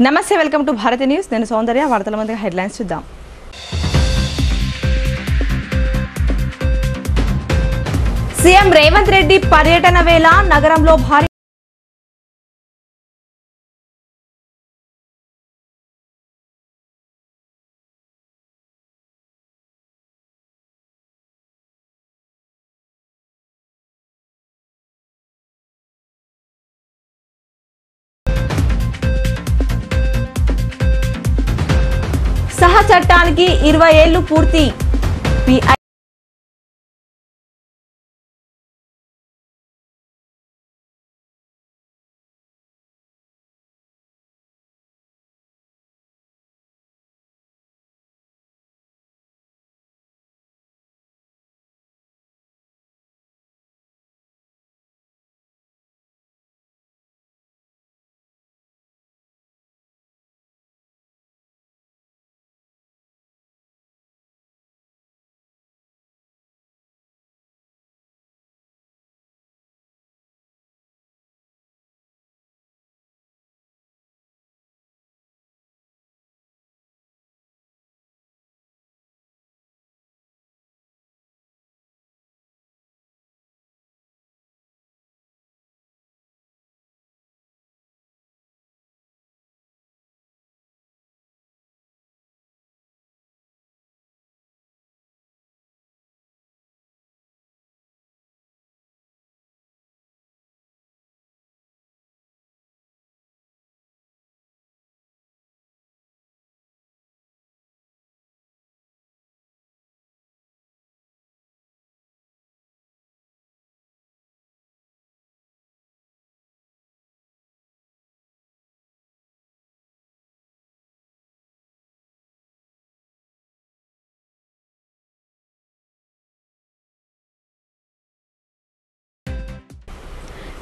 నమస్తే welcome to Bharati news నేను సౌందర్య వార్తల ముందుగా హెడ్లైన్స్ చూద్దాం సీఎం రేవంత్ రెడ్డి పర్యటన వేళ నగరంలో భారీ సహ చట్టానికి 20 ఏళ్లు పూర్తి పిఐ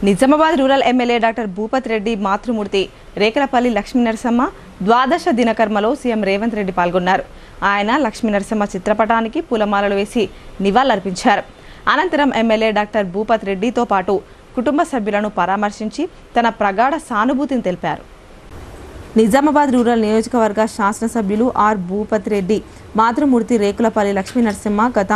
Nizamabad rural MLA doctor Bhupath Reddy మాతృమూర్తి రేకలపల్లి లక్ష్మీ నరసమ్మ ద్వాదశ దినకర్మలో సీఎం రేవంత్ రెడ్డి పాల్గొన్నారు. ఆయన లక్ష్మీ నరసమ్మ చిత్రపటానికి పూలమాలలు వేసి నివాళులర్పించారు. అనంతరం ఎమ్మెల్యే డాక్టర్ భూపత్ రెడ్డితో పాటు కుటుంబ సభ్యులను పరామర్శించి తన ప్రగాఢ సానుభూతిని తెలిపారు. నిజామాబాద్ రూరల్ నియోజకవర్గ శాసనసభ్యులు ఆర్ భూపత్ రెడ్డి మాతృమూర్తి రేకులపల్లి లక్ష్మీ నరసమ్మ గత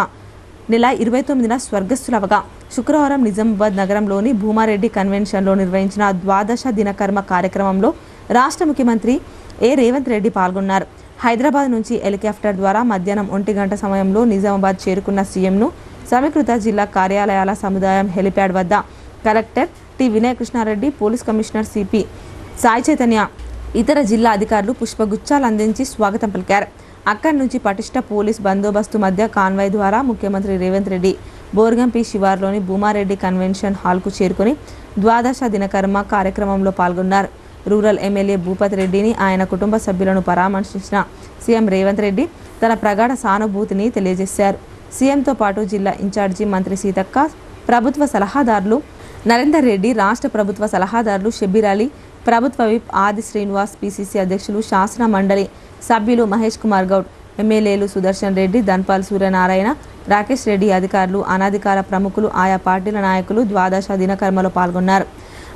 నెల 29న స్వర్గస్థులవగా శుక్రవారం నిజామాబాద్ నగరంలోని భూమారెడ్డి కన్వెన్షన్లో నిర్వహించిన ద్వాదశ దినకర్మ కార్యక్రమంలో రాష్ట్ర ముఖ్యమంత్రి రేవంత్ రెడ్డి పాల్గొన్నారు. హైదరాబాద్ నుంచి హెలికాప్టర్ ద్వారా మధ్యాహ్నం 1 గంట సమయంలో నిజామాబాద్ చేరుకున్న సీఎంను సమీకృత జిల్లా కార్యాలయాల సముదాయం హెలిప్యాడ్ వద్ద collector T Vinay Krishnareddy, police commissioner CP Sai Chaitanya, ఇతర జిల్లా అధికారులు పుష్పగుచ్చాలు అందించి స్వాగతం పలికారు. అక్కడి నుంచి పటిష్ట పోలీస్ బందోబస్తు మధ్య కాన్వాయ్ ద్వారా ముఖ్యమంత్రి రేవంత్ రెడ్డి బోర్గంపి శివార్లోని భూమారెడ్డి కన్వెన్షన్ హాల్కు చేరుకుని ద్వాదశ దినకర్మ కార్యక్రమంలో పాల్గొన్నారు. రూరల్ ఎమ్మెల్యే భూపత్ రెడ్డిని, ఆయన కుటుంబ సభ్యులను పరామర్శించిన సీఎం రేవంత్ రెడ్డి తన ప్రగాఢ సానుభూతిని తెలియజేశారు. సీఎంతో పాటు జిల్లా ఇన్ఛార్జి మంత్రి సీతక్క, ప్రభుత్వ సలహాదారులు నరేందర్ రెడ్డి, రాష్ట్ర ప్రభుత్వ సలహాదారులు షబ్బీర్ అలీ, ప్రభుత్వ విప్ ఆది శ్రీనివాస్, పిసిసి అధ్యక్షులు, శాసన మండలి సభ్యులు మహేష్ కుమార్ గౌడ్, ఎమ్మెల్యేలు సుదర్శన్ రెడ్డి, ధన్పాల్ సూర్యనారాయణ, రాకేష్ రెడ్డి, అధికారులు, అనధికార ప్రముఖులు, ఆయా పార్టీల నాయకులు ద్వాదశ దినకర్మలో పాల్గొన్నారు.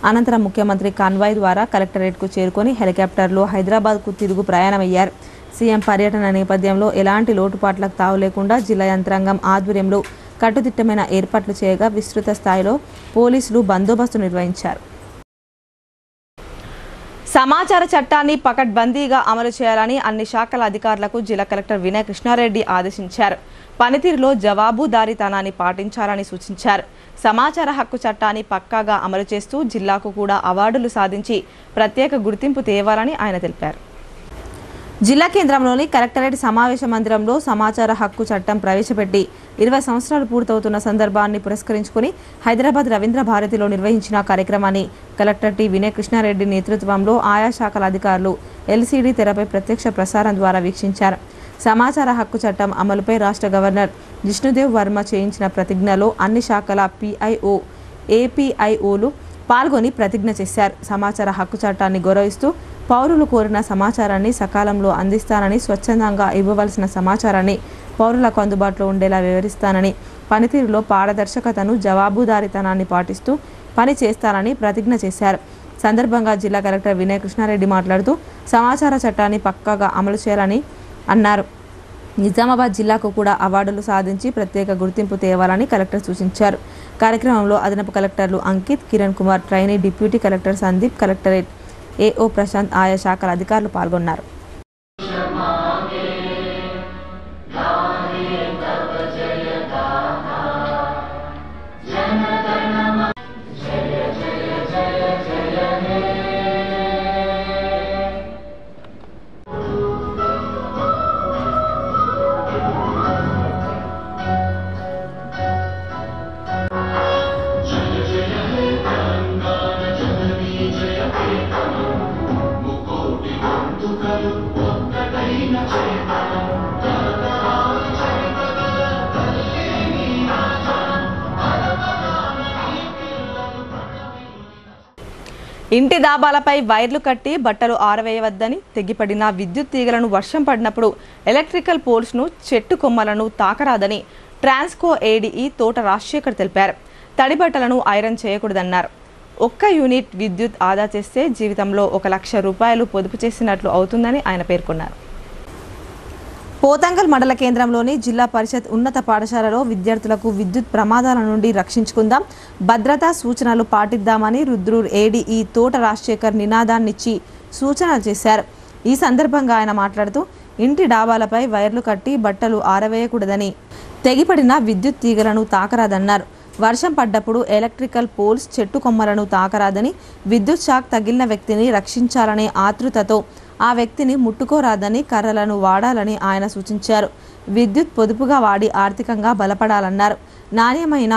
అనంతరం ముఖ్యమంత్రి కాన్వాయ్ ద్వారా కలెక్టరేట్కు చేరుకొని హెలికాప్టర్లో హైదరాబాద్కు తిరుగు ప్రయాణమయ్యారు. సీఎం పర్యటన నేపథ్యంలో ఎలాంటి లోటుపాట్లకు తావు లేకుండా జిల్లా యంత్రాంగం ఆధ్వర్యంలో కట్టుదిట్టమైన ఏర్పాట్లు చేయగా విస్తృత స్థాయిలో పోలీసులు బందోబస్తు నిర్వహించారు. సమాచార చట్టాన్ని పకడ్బందీగా అమలు చేయాలని అన్ని శాఖల అధికారులకు జిల్లా కలెక్టర్ వినయ్ కృష్ణారెడ్డి ఆదేశించారు. పనితీరులో జవాబుదారీతనాన్ని పాటించాలని సూచించారు. సమాచార హక్కు చట్టాన్ని పక్కాగా అమలు చేస్తూ జిల్లాకు కూడా అవార్డులు సాధించి ప్రత్యేక గుర్తింపు తేవాలని ఆయన తెలిపారు. జిల్లా కేంద్రంలోని కలెక్టరేట్ సమావేశ మందిరంలో సమాచార హక్కు చట్టం ప్రవేశపెట్టి 20 సంవత్సరాలు పూర్తవుతున్న సందర్భాన్ని పురస్కరించుకుని హైదరాబాద్ రవీంద్ర భారతిలో నిర్వహించిన కార్యక్రమాన్ని కలెక్టర్ టి వినయ్ కృష్ణారెడ్డి నేతృత్వంలో ఆయా శాఖల అధికారులు ఎల్సీడీ తెరపై ప్రత్యక్ష ప్రసారం ద్వారా వీక్షించారు. సమాచార హక్కు చట్టం అమలుపై రాష్ట్ర గవర్నర్ జిష్ణుదేవ్ వర్మ చేయించిన ప్రతిజ్ఞలో అన్ని శాఖల పిఐఓ, ఏపీఐఓలు పాల్గొని ప్రతిజ్ఞ చేశారు. సమాచార హక్కు చట్టాన్ని గౌరవిస్తూ పౌరులు కోరిన సమాచారాన్ని సకాలంలో అందిస్తానని, స్వచ్ఛందంగా ఇవ్వవలసిన సమాచారాన్ని పౌరులకు అందుబాటులో ఉండేలా వివరిస్తానని, పనితీరులో పారదర్శకతను, జవాబుదారీతనాన్ని పాటిస్తూ పని చేస్తానని ప్రతిజ్ఞ చేశారు. సందర్భంగా జిల్లా కలెక్టర్ వినయ్ కృష్ణారెడ్డి మాట్లాడుతూ సమాచార చట్టాన్ని పక్కాగా అమలు చేయాలని అన్నారు. నిజామాబాద్ జిల్లాకు కూడా అవార్డులు సాధించి ప్రత్యేక గుర్తింపు తేవాలని కలెక్టర్ సూచించారు. కార్యక్రమంలో అదనపు కలెక్టర్లు Ankit, Kiran Kumar, trainee deputy collector Sandeep, collectorate AO Prashant, ఆయా శాఖల అధికారులు పాల్గొన్నారు. ఇంటి దాబాలపై వైర్లు కట్టి బట్టలు ఆరవేయవద్దని, తెగిపడిన విద్యుత్ తీగలను వర్షం పడినప్పుడు ఎలక్ట్రికల్ పోల్స్ను, చెట్టు కొమ్మలను తాకరాదని ట్రాన్స్కో ఏడీఈ తోట రాజశేఖర్ తెలిపారు. తడి బట్టలను ఐరన్ చేయకూడదన్నారు. ఒక్క యూనిట్ విద్యుత్ ఆదా చేస్తే జీవితంలో 1 లక్ష రూపాయలు పొదుపు చేసినట్లు అవుతుందని ఆయన పేర్కొన్నారు. పోతంగల్ మండల కేంద్రంలోని జిల్లా పరిషత్ ఉన్నత పాఠశాలలో విద్యార్థులకు విద్యుత్ ప్రమాదాల నుండి రక్షించుకుందాం, భద్రతా సూచనలు పాటిద్దామని రుద్రూర్ ఏడీఈ తోట రాజశేఖర్ నినాదాన్నిచ్చి సూచనలు చేశారు. ఈ సందర్భంగా ఆయన మాట్లాడుతూ ఇంటి డాబాలపై వైర్లు కట్టి బట్టలు ఆరవేయకూడదని, తెగిపడిన విద్యుత్ తీగలను తాకరాదన్నారు. వర్షం పడ్డప్పుడు ఎలక్ట్రికల్ పోల్స్, చెట్టు కొమ్మలను తాకరాదని, విద్యుత్ షాక్ తగిలిన వ్యక్తిని రక్షించాలనే ఆతృతతో ఆ వ్యక్తిని ముట్టుకోరాదని, కర్రలను వాడాలని ఆయన సూచించారు. విద్యుత్ పొదుపుగా వాడి ఆర్థికంగా బలపడాలన్నారు. నాణ్యమైన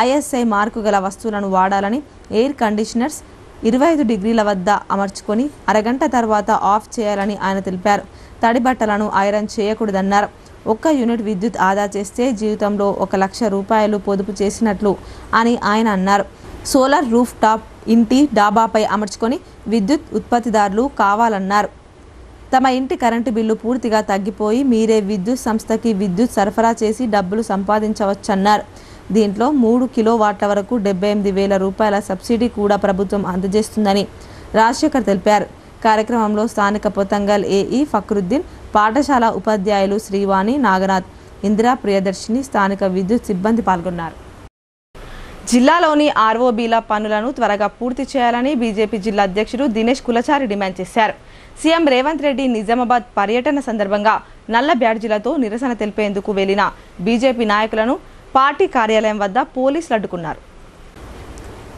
ఐఎస్ఐ మార్కు గల వస్తువులను వాడాలని, ఎయిర్ కండిషనర్స్ 25 డిగ్రీల వద్ద అమర్చుకొని అరగంట తర్వాత ఆఫ్ చేయాలని ఆయన తెలిపారు. తడి బట్టలను ఐరన్ చేయకూడదన్నారు. 1 యూనిట్ విద్యుత్ ఆదా చేస్తే జీవితంలో 1 లక్ష రూపాయలు పొదుపు చేసినట్లు అని ఆయన అన్నారు. సోలార్ రూఫ్ టాప్ ఇంటి డాబాపై అమర్చుకొని విద్యుత్ ఉత్పత్తిదారులు కావాలన్నారు. తమ ఇంటి కరెంటు బిల్లు పూర్తిగా తగ్గిపోయి మీరే విద్యుత్ సంస్థకి విద్యుత్ సరఫరా చేసి డబ్బులు సంపాదించవచ్చన్నారు. దీంట్లో 3 కిలోవాట్ల వరకు 78,000 రూపాయల సబ్సిడీ కూడా ప్రభుత్వం అందజేస్తుందని రాజశేఖర్ తెలిపారు. కార్యక్రమంలో స్థానిక పోతంగల్ ఏఈ ఫక్రుద్దీన్, పాఠశాల ఉపాధ్యాయులు శ్రీవాణి, నాగనాథ్, ఇందిరా ప్రియదర్శిని, స్థానిక విద్యుత్ సిబ్బంది పాల్గొన్నారు. జిల్లాలోని ఆర్ఓబీల పనులను త్వరగా పూర్తి చేయాలని బీజేపీ జిల్లా అధ్యక్షుడు దినేష్ కులచారి డిమాండ్ చేశారు. సీఎం రేవంత్ రెడ్డి నిజామాబాద్ పర్యటన సందర్భంగా నల్ల బ్యాడ్జీలతో నిరసన తెలిపేందుకు వెళ్లిన బీజేపీ నాయకులను పార్టీ కార్యాలయం వద్ద పోలీసులు అడ్డుకున్నారు.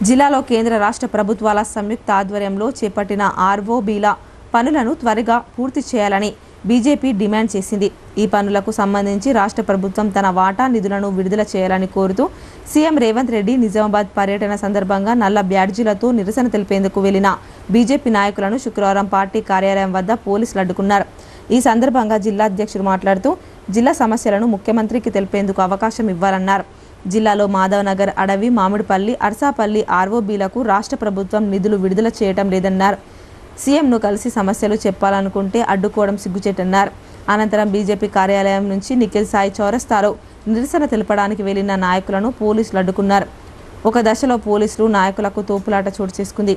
జిల్లాలో కేంద్ర రాష్ట్ర ప్రభుత్వాల సంయుక్త ఆధ్వర్యంలో చేపట్టిన ఆర్ఓబీల పనులను త్వరగా పూర్తి చేయాలని బీజేపీ డిమాండ్ చేసింది. ఈ పనులకు సంబంధించి రాష్ట్ర ప్రభుత్వం తన వాటా నిధులను విడుదల చేయాలని కోరుతూ సీఎం రేవంత్ రెడ్డి నిజామాబాద్ పర్యటన సందర్భంగా నల్ల బ్యాడ్జీలతో నిరసన తెలిపేందుకు వెళ్లిన బీజేపీ నాయకులను శుక్రవారం పార్టీ కార్యాలయం వద్ద పోలీసులు అడ్డుకున్నారు. ఈ సందర్భంగా జిల్లా అధ్యక్షుడు మాట్లాడుతూ జిల్లా సమస్యలను ముఖ్యమంత్రికి తెలిపేందుకు అవకాశం ఇవ్వాలన్నారు. జిల్లాలో మాధవనగర్, అడవి, మామిడిపల్లి, అర్సాపల్లి ఆర్ఓబీలకు రాష్ట్ర ప్రభుత్వం నిధులు విడుదల చేయటం లేదన్నారు. సీఎంను కలిసి సమస్యలు చెప్పాలనుకుంటే అడ్డుకోవడం సిగ్గుచేటన్నారు. అనంతరం బీజేపీ కార్యాలయం నుంచి నిఖిల్ సాయి చౌరస్తాలో నిరసన తెలపడానికి వెళ్లిన నాయకులను పోలీసులు అడ్డుకున్నారు. ఒక దశలో పోలీసులు నాయకులకు తోపులాట చోటు చేసుకుంది.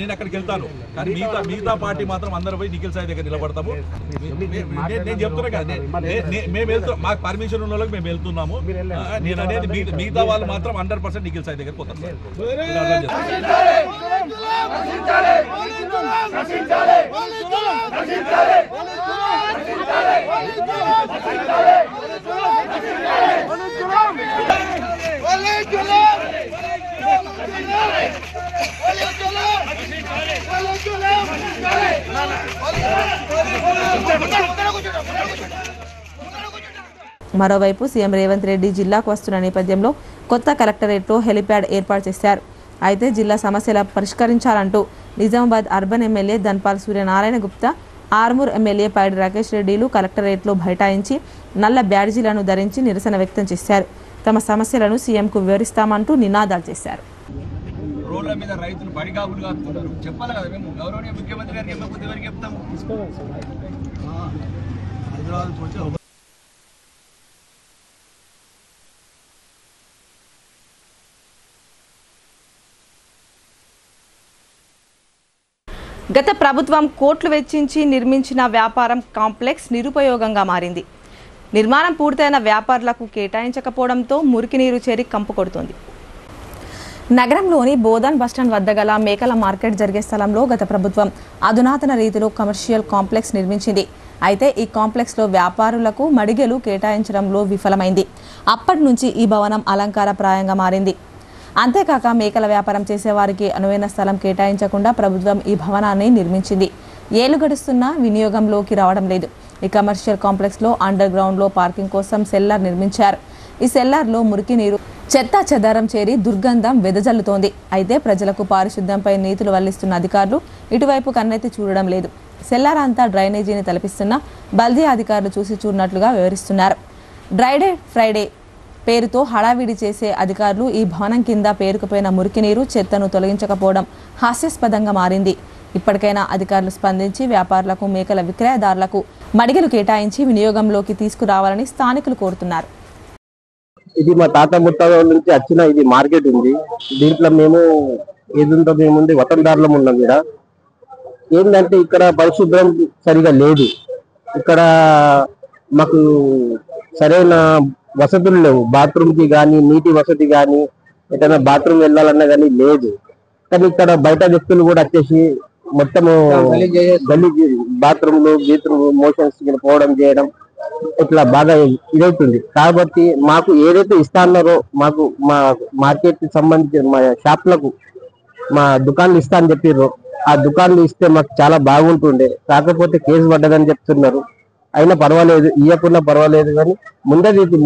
నేను అక్కడికి వెళ్తాను కానీ మిగతా పార్టీ మాత్రం అందరూ పోయి నిఖిల్ సాయి దగ్గర నిలబడతాము. నేను చెప్తున్నా కదా, మేము వెళ్తాం, మాకు పర్మిషన్ ఉన్న వాళ్ళకి మేము వెళ్తున్నాము. నేను అనేది మిగతా వాళ్ళు మాత్రం 100% నిఖిల్ సాయి దగ్గర పోతాం. మరోవైపు సీఎం రేవంత్ రెడ్డి జిల్లాకు వస్తున్న నేపథ్యంలో కొత్త కలెక్టరేట్లో హెలిప్యాడ్ ఏర్పాటు చేశారు. అయితే జిల్లా సమస్యల పరిష్కరించాలంటూ Nizamabad urban MLA Dhanpal Suryanarayana Gupta, Armoor MLA Paidi Rakesh రెడ్డిలు కలెక్టరేట్లో బైఠాయించి నల్ల బ్యాడ్జీలను ధరించి నిరసన వ్యక్తం చేశారు. తమ సమస్యలను సీఎంకు వివరిస్తామంటూ నినాదాలు చేశారు. భూముల మీద రైతులు పడిగాపులు కాస్తున్నారు. చెప్పాలి కదా మేము గౌరవనీయ ముఖ్యమంత్రి గారికి చెప్పకపోతే ఎవరికి చెప్తాము? గత ప్రభుత్వం కోట్లు వెచ్చించి నిర్మించిన వ్యాపారం కాంప్లెక్స్ నిరుపయోగంగా మారింది. నిర్మాణం పూర్తయిన వ్యాపారులకు కేటాయించకపోవడంతో మురికి నీరు చేరి కంపు కొడుతోంది. నగరంలోని బోధన్ బస్టాండ్ వద్ద గల మేకల మార్కెట్ జరిగే స్థలంలో గత ప్రభుత్వం అధునాతన రీతిలో కమర్షియల్ కాంప్లెక్స్ నిర్మించింది. అయితే ఈ కాంప్లెక్స్లో వ్యాపారులకు మడిగెలు కేటాయించడంలో విఫలమైంది. అప్పటి నుంచి ఈ భవనం అలంకారప్రాయంగా మారింది. అంతేకాక మేకల వ్యాపారం చేసేవారికి అనువైన స్థలం కేటాయించకుండా ప్రభుత్వం ఈ భవనాన్ని నిర్మించింది. ఏళ్లు గడుస్తున్నా వినియోగంలోకి రావడం లేదు. ఈ కమర్షియల్ కాంప్లెక్స్లో అండర్ గ్రౌండ్లో పార్కింగ్ కోసం సెల్లార్ నిర్మించారు. ఈ సెల్లార్లో మురికి నీరు చెత్త చెదారం చేరి దుర్గంధం వెదజల్లుతోంది. అయితే ప్రజలకు పారిశుద్ధ్యంపై నీతులు వల్లిస్తున్న అధికారులు ఇటువైపు కన్నెత్తి చూడడం లేదు. సెల్లార్ అంతా డ్రైనేజీని తలపిస్తున్న బల్దీ అధికారులు చూసి చూడనట్లుగా వివరిస్తున్నారు. డ్రైడే ఫ్రైడే పేరుతో హడావిడి చేసే అధికారులు ఈ భవనం కింద పేరుకుపోయిన మురికి నీరు చెత్తను తొలగించకపోవడం హాస్యాస్పదంగా మారింది. ఇప్పటికైనా అధికారులు స్పందించి వ్యాపారులకు మేకల విక్రయదారులకు మడిగలు కేటాయించి వినియోగంలోకి తీసుకురావాలని స్థానికులు కోరుతున్నారు. ఇది మా తాత ముత్తాత నుంచి వచ్చిన ఇది మార్కెట్ ఉంది. దీంట్లో మేము ఏదుందో మేముంది వతందారులం ఉన్నాం. ఇక్కడ ఏంటంటే ఇక్కడ పరిశుభ్రం సరిగా లేదు. ఇక్కడ మాకు సరైన వసతులు లేవు. బాత్రూమ్ కి కానీ నీటి వసతి కానీ ఎటైనా బాత్రూమ్ వెళ్ళాలన్నా కానీ లేదు. కానీ ఇక్కడ బయట వ్యక్తులు కూడా వచ్చేసి మొత్తము గలీజ్ బాత్రూమ్లు మోషన్స్ పోవడం చేయడం ఇట్లా బాగా ఇదవుతుంది. కాబట్టి మాకు ఏదైతే ఇస్తాన్నారో మాకు మా మార్కెట్ కి సంబంధించిన మా షాప్లకు మా దుకాణాలు ఇస్తా అని చెప్పారు. ఆ దుకాణాలు ఇస్తే మాకు చాలా బాగుంటుండే. కాకపోతే కేసు పడ్డదని చెప్తున్నారు. అయినా పర్వాలేదు, ఇవ్వకుండా పర్వాలేదు. కానీ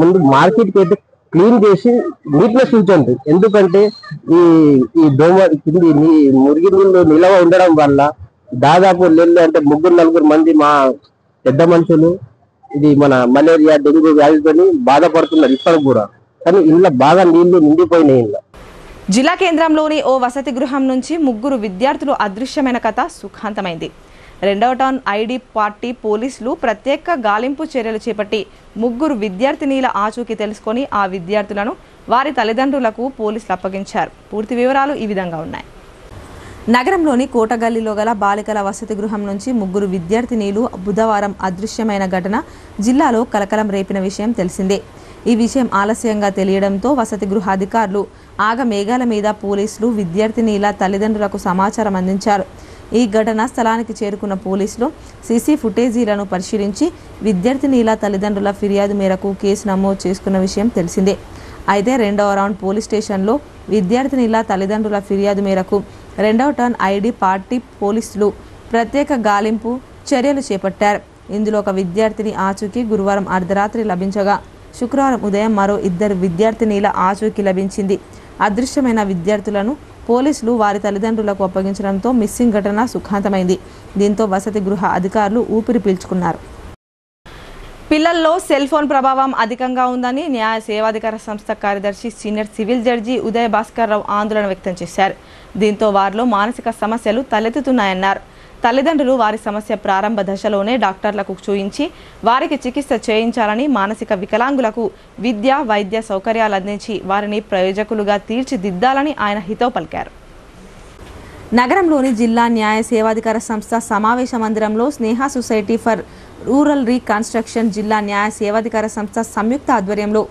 ముందు మార్కెట్ కి అయితే క్లీన్ చేసి నీట్నెస్ ఉంచండి. ఎందుకంటే ఈ దోమ కింది మురిగి నీళ్ళు నిలవ ఉండడం వల్ల దాదాపు నెల్లు అంటే 3-4 మంది మా పెద్ద మనుషులు ఇది మన మలేరియా డెంగ్యూ వ్యాధితోని బాధపడుతున్నారు ఇప్పటికి కూడా. కానీ ఇళ్ళ బాగా నీళ్లు నిండిపోయినాయి. ఇళ్ళ జిల్లా కేంద్రంలోని ఓ వసతి గృహం నుంచి 3 విద్యార్థులు అదృశ్యమైన కథ సుఖాంతమైంది. 2వ టౌన్ ఐడి పార్టీ పోలీసులు ప్రత్యేక గాలింపు చర్యలు చేపట్టి 3 విద్యార్థినీల ఆచూకీ తెలుసుకొని ఆ విద్యార్థులను వారి తల్లిదండ్రులకు పోలీసులు అప్పగించారు. పూర్తి వివరాలు ఈ విధంగా ఉన్నాయి. నగరంలోని కోటగల్లీలో గల బాలికల వసతి గృహం నుంచి 3 విద్యార్థినీలు బుధవారం అదృశ్యమైన ఘటన జిల్లాలో కలకలం రేపిన విషయం తెలిసిందే. ఈ విషయం ఆలస్యంగా తెలియడంతో వసతి గృహ అధికారులు ఆగమేఘాల మీద పోలీసులు విద్యార్థినీల తల్లిదండ్రులకు సమాచారం అందించారు. ఈ ఘటన స్థలానికి చేరుకున్న పోలీసులు సీసీ ఫుటేజీలను పరిశీలించి విద్యార్థినీల తల్లిదండ్రుల ఫిర్యాదు మేరకు కేసు నమోదు చేసుకున్న విషయం తెలిసిందే. అయితే 2వ రౌండ్ పోలీస్ స్టేషన్లో విద్యార్థినీల తల్లిదండ్రుల ఫిర్యాదు మేరకు 2వ టౌన్ ఐడి పార్టీ పోలీసులు ప్రత్యేక గాలింపు చర్యలు చేపట్టారు. ఇందులో ఒక విద్యార్థిని ఆచూకీ గురువారం అర్ధరాత్రి లభించగా శుక్రవారం ఉదయం మరో 2 విద్యార్థినీల ఆచూకీ లభించింది. అదృశ్యమైన విద్యార్థులను పోలీసులు వారి తల్లిదండ్రులకు అప్పగించడంతో మిస్సింగ్ ఘటన సుఖాంతమైంది. దీంతో వసతి గృహ అధికారులు ఊపిరి పీల్చుకున్నారు. పిల్లల్లో సెల్ ఫోన్ ప్రభావం అధికంగా ఉందని న్యాయ సేవాధికార సంస్థ కార్యదర్శి senior civil judge Uday Bhaskar Rao ఆందోళన వ్యక్తం చేశారు. దీంతో వారిలో మానసిక సమస్యలు తలెత్తుతున్నాయన్నారు. తల్లిదండ్రులు వారి సమస్య ప్రారంభ దశలోనే డాక్టర్లకు చూయించి వారికి చికిత్స చేయించాలని, మానసిక వికలాంగులకు విద్య వైద్య సౌకర్యాలు అందించి వారిని ప్రయోజకులుగా తీర్చిదిద్దాలని ఆయన హితవు పలికారు. నగరంలోని జిల్లా న్యాయ సేవాధికార సంస్థ సమావేశ మందిరంలో స్నేహ సొసైటీ ఫర్ రూరల్ రీకన్స్ట్రక్షన్ జిల్లా న్యాయ సేవాధికార సంస్థ సంయుక్త ఆధ్వర్యంలో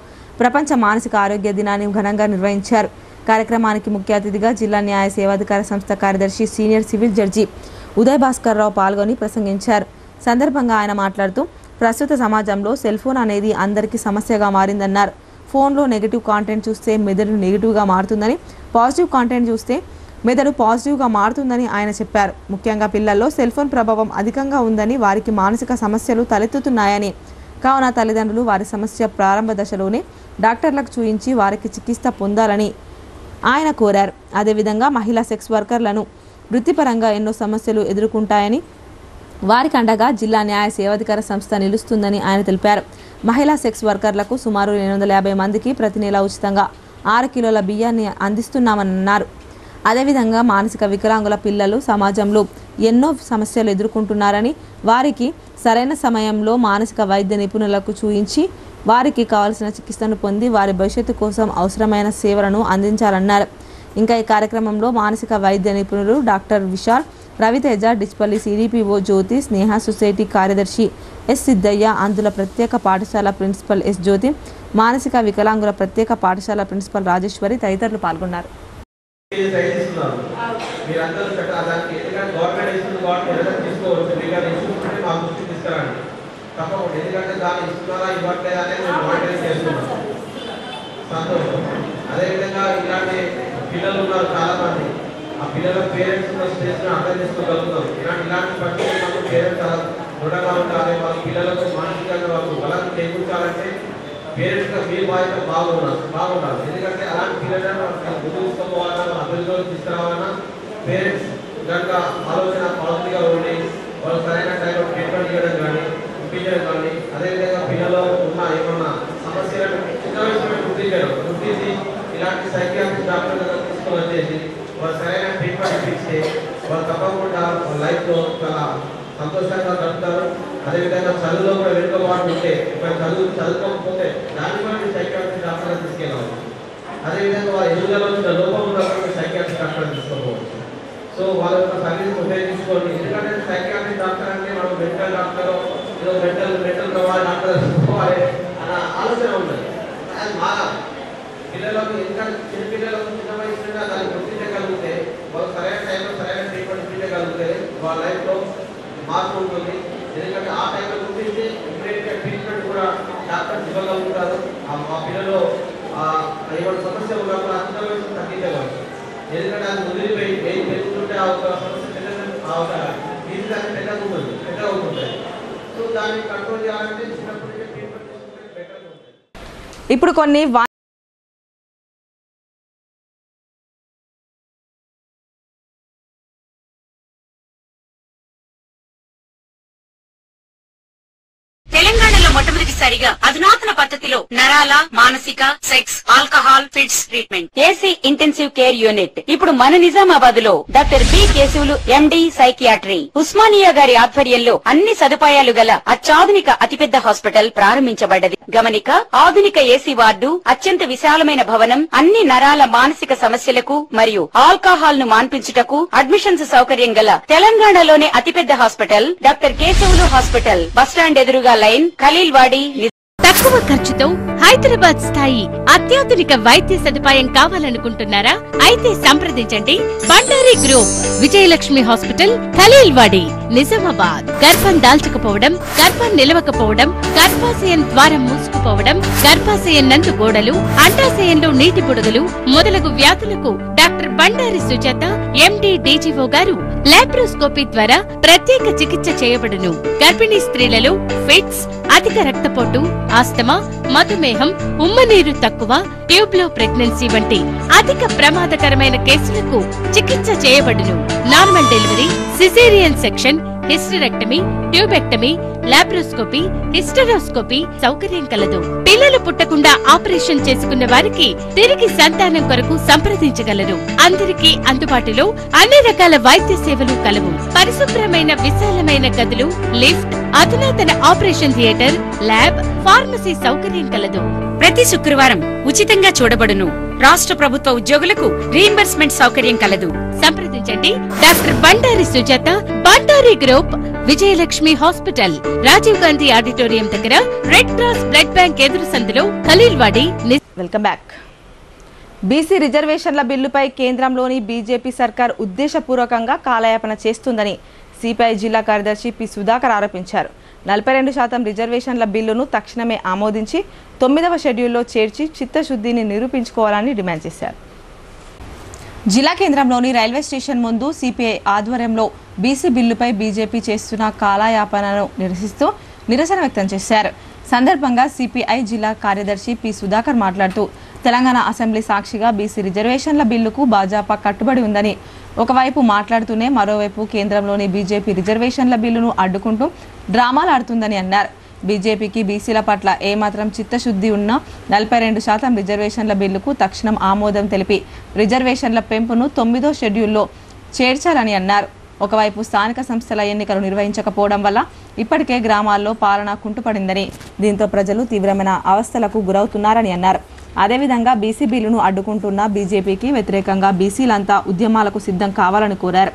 ప్రపంచ మానసిక ఆరోగ్య దినాన్ని ఘనంగా నిర్వహించారు. కార్యక్రమానికి ముఖ్య అతిథిగా జిల్లా న్యాయ సేవాధికార సంస్థ కార్యదర్శి senior civil judge Uday Bhaskar Rao పాల్గొని ప్రసంగించారు. సందర్భంగా ఆయన మాట్లాడుతూ ప్రస్తుత సమాజంలో సెల్ ఫోన్ అనేది అందరికీ సమస్యగా మారిందన్నారు. ఫోన్లో నెగిటివ్ కాంటెంట్ చూస్తే మెదడు నెగిటివ్గా మారుతుందని, పాజిటివ్ కాంటెంట్ చూస్తే మెదడు పాజిటివ్గా మారుతుందని ఆయన చెప్పారు. ముఖ్యంగా పిల్లల్లో సెల్ ఫోన్ ప్రభావం అధికంగా ఉందని, వారికి మానసిక సమస్యలు తలెత్తుతున్నాయని, కావున తల్లిదండ్రులు వారి సమస్య ప్రారంభ దశలోనే డాక్టర్లకు చూయించి వారికి చికిత్స పొందాలని ఆయన కోరారు. అదేవిధంగా మహిళా సెక్స్ వర్కర్లను వృత్తిపరంగా ఎన్నో సమస్యలు ఎదుర్కొంటాయని, వారికి అండగా జిల్లా న్యాయ సేవాధికార సంస్థ నిలుస్తుందని ఆయన తెలిపారు. మహిళా సెక్స్ వర్కర్లకు సుమారు 850 మందికి ప్రతి నెల ఉచితంగా 6 కిలోల బియ్యాన్ని అందిస్తున్నామన్నారు. అదేవిధంగా మానసిక వికలాంగుల పిల్లలు సమాజంలో ఎన్నో సమస్యలు ఎదుర్కొంటున్నారని వారికి సరైన సమయంలో మానసిక వైద్య నిపుణులకు చూయించి వారికి కావాల్సిన చికిత్సను పొంది వారి భవిష్యత్తు కోసం అవసరమైన సేవలను అందించాలన్నారు. ఇంకా ఈ కార్యక్రమంలో మానసిక వైద్య నిపుణులు డాక్టర్ విశాల్, రవితేజ, డిచ్పల్లి సిడిపిఓ జ్యోతి, స్నేహ సొసైటీ కార్యదర్శి ఎస్ సిద్ధయ్య, అందుల ప్రత్యేక పాఠశాల ప్రిన్సిపల్ ఎస్ జ్యోతి, మానసిక వికలాంగుల ప్రత్యేక పాఠశాల ప్రిన్సిపల్ రాజేశ్వరి తదితరులు పాల్గొన్నారు. అదేవిధంగా ఇలాంటి పిల్లలు ఉన్నారు చాలా మంది. ఆ పిల్లల పేరెంట్స్ అర్థం చేసుకోగలుగుతారు. ఇలాంటి పరిస్థితుల్లో పేరెంట్స్ దృఢంగా ఉండాలి. వాళ్ళ పిల్లలకు మానసికంగా వాళ్ళు బలం చేకూర్చాలంటే పేరెంట్స్గా మీ బాధ్యత బాగుండాలి. ఎందుకంటే అలాంటి పిల్లలను ముందు తీసుకోవాలన్నా అభివృద్ధిలోకి తీసుకురావాలన్నా పేరెంట్స్ కనుక ఆలోచన పాజిటివ్గా ఉండి వాళ్ళు సరైన టైంలో ట్రీట్మెంట్ చేయడం కానీ ఇప్పించడం కానీ, అదేవిధంగా పిల్లలు ఉన్న ఏమన్నా సమస్యలను చిన్న వయసులో గుర్తించి ఇలాంటి సైకియాట్రిస్ట్ డాక్టర్ దగ్గర తీసుకొని వచ్చేసి వాళ్ళు సరైన ట్రీట్మెంట్ ఇప్పిస్తే వాళ్ళు తప్పకుండా లైఫ్లో చాలా సంతోషంగా గడుపుతారు. అదేవిధంగా చదువులో కూడా వెనుకబాటు ఉంటే చదువుకోకపోతే దాన్ని కూడా మీరు సైకియాట్రిస్ట్ డాక్టర్ తీసుకెళ్ళవచ్చు. అదేవిధంగా వాళ్ళ ఎదుగుదల వచ్చిన లోపం ఉన్నప్పుడు సైకియాట్రిస్ట్ డాక్టర్ తీసుకోవచ్చు. సో వాళ్ళ యొక్క సర్వీస్ ఉపయోగించుకోండి. ఎందుకంటే సైకియాట్రిస్ట్ డాక్టర్ అంటే మనం మెంటల్ డాక్టర్ ఏదో మెంటల్ కావాలి డాక్టర్ తీసుకోవాలి అన్న ఆలోచన ఉంటుంది. అది మారాలి. పిల్లలకు ఎందుకంటే చిన్న పిల్లలకు చిన్న వయసు దాన్ని గుర్తించగలిగితే వాళ్ళు సరైన టైంలో సరైన ట్రీట్మెంట్ ఇప్పించగలిగితే వాళ్ళ లైఫ్లో మార్పు ఉంటుంది. ఎందుకంటే ఆ టైంలో గుర్తించి ఇమ్మీడియట్గా ట్రీట్మెంట్ కూడా డాక్టర్స్ ఇవ్వగలుగుతారు. ఆ పిల్లలు ఏమైనా సమస్య ఉన్నప్పుడు చిన్న వయసు తగ్గించగలరు. ఎందుకంటే అది వదిలిపోయి ఏం పెరుగుతుంటే ఆ ఒక సమస్య పెద్దగా ఉంటుంది. సో దాన్ని కంట్రోల్ చేయాలంటే చిన్నప్పటి నుంచి ట్రీట్మెంట్ తీసుకుంటే బెటర్గా ఉంటుంది. ఇప్పుడు కొన్ని తెలంగాణలో మొట్టమొదటిసారిగా అధునాతన పద్ధతిలో నరాల, మానసిక, sex, alcohol, fits treatment, AC intensive care unit ఇప్పుడు మన నిజామాబాద్ లో doctor B Keshavulu MD psychiatry Osmania గారి ఆధ్వర్యంలో అన్ని సదుపాయాలు గల అత్యాధునిక అతిపెద్ద హాస్పిటల్ ప్రారంభించబడ్డది. గమనిక, ఆధునిక ఏసీ వార్డు, అత్యంత విశాలమైన భవనం, అన్ని నరాల మానసిక సమస్యలకు మరియు ఆల్కహాల్ ను మాన్పించుటకు అడ్మిషన్స్ సౌకర్యం గల తెలంగాణలోనే అతిపెద్ద hospital doctor Keshavulu hospital, bus stand ఎదురుగా లైన్, ఖలీల్వాడి. తక్కువ ఖర్చుతో హైదరాబాద్ స్థాయి అత్యాధునిక వైద్య సదుపాయం కావాలనుకుంటున్నారా? అయితే సంప్రదించండి బండారి గ్రూప్, విజయలక్ష్మి హాస్పిటల్, ఖలీల్వాడి, నిజామాబాద్. గర్భం దాల్చకపోవడం, గర్భం నిలవకపోవడం, గర్భాశయం ద్వారం మూసుకుపోవడం, గర్భాశయం నందు గోడలు, అండాశయంలో నీటి బుడగలు మొదలగు వ్యాధులకు డాక్టర్ బండారి సుజాత ఎండి డీజీఓ గారు లాప్రోస్కోపీ ద్వారా ప్రత్యేక చికిత్స చేయబడును. గర్భిణీ స్త్రీలలో ఫిట్స్, అధిక రక్తపోటు, ఆస్తమా, మధుమేహం, ఉమ్మనీరు తక్కువ, ట్యూబ్లో ప్రెగ్నెన్సీ వంటి అధిక ప్రమాదకరమైన కేసులకు చికిత్స చేయబడును. Normal delivery, caesarean section, hysterectomy, tubectomy, laparoscopy, hysteroscopy సౌకర్యం కలదు. పిల్లలు పుట్టకుండా ఆపరేషన్ చేసుకున్న వారికి తిరిగి సంతానం కొరకు సంప్రదించగలరు. అందరికీ అందుబాటులో అన్ని రకాల వైద్య సేవలు కలవు. పరిశుభ్రమైన విశాలమైన గదులు, లిఫ్ట్, అధునాతన ఆపరేషన్ థియేటర్, ల్యాబ్, ఫార్మసీ సౌకర్యం కలదు. ప్రతి శుక్రవారం ఉచితంగా చూడబడును. రాష్ట్ర ప్రభుత్వ ఉద్యోగులకు రీయింబర్స్మెంట్ సౌకర్యం కలదు. సంప్రదించండి doctor Bandari Sujatha, Bandari group, Vijayalakshmi hospital, Rajiv Gandhi auditorium దగ్గర, రెడ్ క్రాస్ బ్లడ్ బ్యాంక్ ఎదురు సందులో, ఖలీల్వాడి. Welcome back. బీసీ రిజర్వేషన్ల బిల్లుపై కేంద్రంలోని బీజేపీ సర్కార్ ఉద్దేశపూర్వకంగా కాలయాపన చేస్తుందని సిపిఐ జిల్లా కార్యదర్శి పి సుధాకర్ ఆరోపించారు. 42% రిజర్వేషన్ల బిల్లును తక్షణమే ఆమోదించి 9వ షెడ్యూల్లో చేర్చి చిత్తశుద్ధిని నిరూపించుకోవాలని డిమాండ్ చేశారు. జిల్లా కేంద్రంలోని రైల్వే స్టేషన్ ముందు సిపిఐ ఆధ్వర్యంలో బీసీ బిల్లుపై బీజేపీ చేస్తున్న కాలయాపనను నిరసిస్తూ నిరసన వ్యక్తం చేశారు. సందర్భంగా సిపిఐ జిల్లా కార్యదర్శి పి సుధాకర్ మాట్లాడుతూ తెలంగాణ అసెంబ్లీ సాక్షిగా బీసీ రిజర్వేషన్ల బిల్లుకు భాజపా కట్టుబడి ఉందని ఒకవైపు మాట్లాడుతూనే మరోవైపు కేంద్రంలోని బీజేపీ రిజర్వేషన్ల బిల్లును అడ్డుకుంటూ డ్రామాలు ఆడుతుందని అన్నారు. బీజేపీకి బీసీల పట్ల ఏమాత్రం చిత్తశుద్ధి ఉన్నా 42% రిజర్వేషన్ల బిల్లుకు తక్షణం ఆమోదం తెలిపి రిజర్వేషన్ల పెంపును 9వ షెడ్యూల్లో చేర్చాలని అన్నారు. ఒకవైపు స్థానిక సంస్థల ఎన్నికలు నిర్వహించకపోవడం వల్ల ఇప్పటికే గ్రామాల్లో పాలన కుంటుపడిందని, దీంతో ప్రజలు తీవ్రమైన అవస్థలకు గురవుతున్నారని అన్నారు. అదేవిధంగా బీసీ బిల్లును అడ్డుకుంటున్న బీజేపీకి వ్యతిరేకంగా బీసీలంతా ఉద్యమాలకు సిద్ధం కావాలని కోరారు.